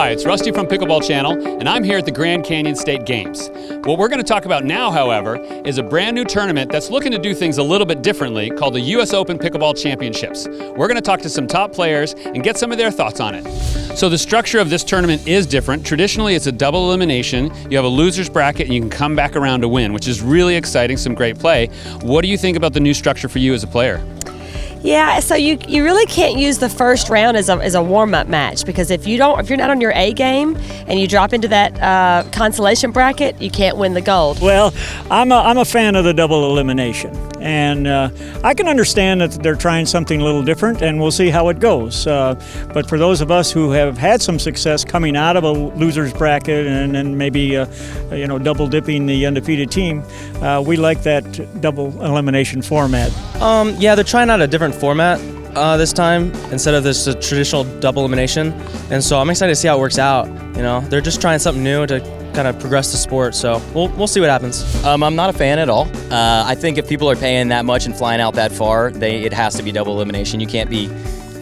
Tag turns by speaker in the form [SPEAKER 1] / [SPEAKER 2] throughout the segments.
[SPEAKER 1] Hi, it's Rusty from Pickleball Channel, and I'm here at the Grand Canyon State Games. What we're going to talk about now, however, is a brand new tournament that's looking to do things a little bit differently called the US Open Pickleball Championships. We're going to talk to some top players and get some of their thoughts on it. So the structure of this tournament is different. Traditionally, it's a double elimination. You have a loser's bracket and you can come back around to win, which is really exciting, some great play. What do you think about the new structure for you as a player?
[SPEAKER 2] Yeah, so you really can't use the first round as a warm-up match, because if you're not on your A game and you drop into that consolation bracket, you can't win the gold.
[SPEAKER 3] Well, I'm a fan of the double elimination, and I can understand that they're trying something a little different, and we'll see how it goes. But for those of us who have had some success coming out of a loser's bracket and then maybe double dipping the undefeated team, we like that double elimination format.
[SPEAKER 4] Yeah, they're trying out a different format this time instead of this traditional double elimination, and so I'm excited to see how it works out. They're just trying something new to kind of progress the sport, so we'll see what happens.
[SPEAKER 5] I'm not a fan at all. I think if people are paying that much and flying out that far, it has to be double elimination. You can't be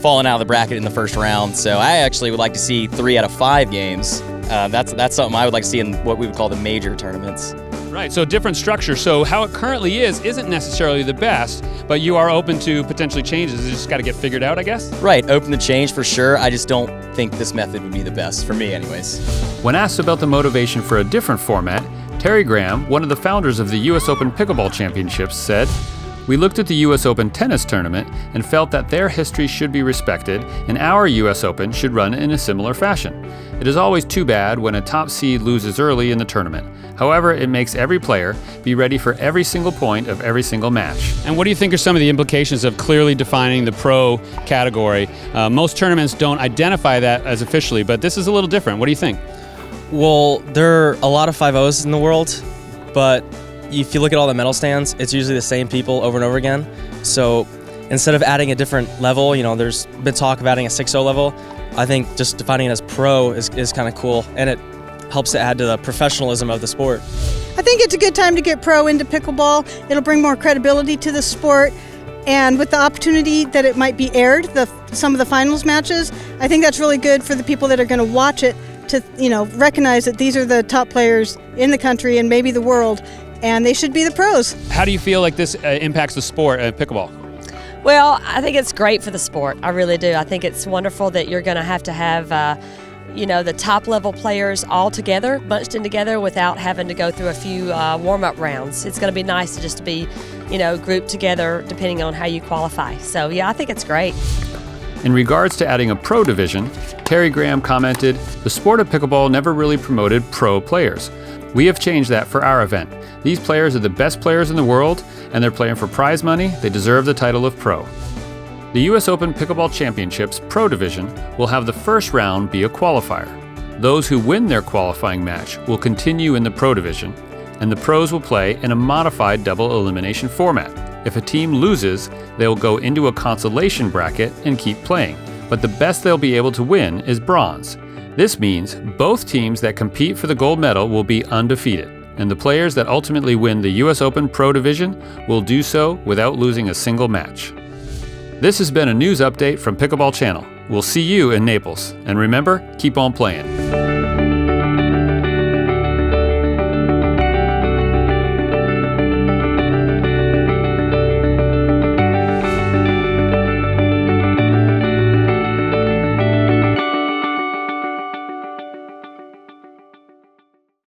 [SPEAKER 5] falling out of the bracket in the first round. So I actually would like to see 3 out of 5 games. That's something I would like to see in what we would call the major tournaments.
[SPEAKER 1] Right, so different structure. So how it currently isn't necessarily the best, but you are open to potentially changes. It's just got to get figured out, I guess?
[SPEAKER 5] Right, open to change for sure. I just don't think this method would be the best, for me anyways.
[SPEAKER 1] When asked about the motivation for a different format, Terry Graham, one of the founders of the US Open Pickleball Championships, said, "We looked at the US Open tennis tournament and felt that their history should be respected, and our US Open should run in a similar fashion. It is always too bad when a top seed loses early in the tournament. However, it makes every player be ready for every single point of every single match." And what do you think are some of the implications of clearly defining the pro category? Most tournaments don't identify that as officially, but this is a little different. What do you think?
[SPEAKER 4] Well, there are a lot of 5-0s in the world, but if you look at all the medal stands, it's usually the same people over and over again. So instead of adding a different level, there's been talk of adding a 6-0 level. I think just defining it as pro is kind of cool, and it helps to add to the professionalism of the sport.
[SPEAKER 6] I think it's a good time to get pro into pickleball. It'll bring more credibility to the sport, and with the opportunity that it might be aired, some of the finals matches, I think that's really good for the people that are going to watch it to recognize that these are the top players in the country and maybe the world, and they should be the pros. How
[SPEAKER 1] do you feel like this impacts the sport at pickleball?
[SPEAKER 2] Well, I think it's great for the sport. I really do. I think it's wonderful that you're going to have the top level players all together, bunched in together without having to go through a few warm-up rounds. It's going to be nice to be, grouped together depending on how you qualify. So yeah, I think it's great.
[SPEAKER 1] In regards to adding a pro division, Terry Graham commented, "The sport of pickleball never really promoted pro players. We have changed that for our event. These players are the best players in the world, and they're playing for prize money. They deserve the title of pro." The US Open Pickleball Championships Pro Division will have the first round be a qualifier. Those who win their qualifying match will continue in the Pro Division, and the pros will play in a modified double elimination format. If a team loses, they'll go into a consolation bracket and keep playing, but the best they'll be able to win is bronze. This means both teams that compete for the gold medal will be undefeated, and the players that ultimately win the US Open Pro Division will do so without losing a single match. This has been a news update from Pickleball Channel. We'll see you in Naples. And remember, keep on playing.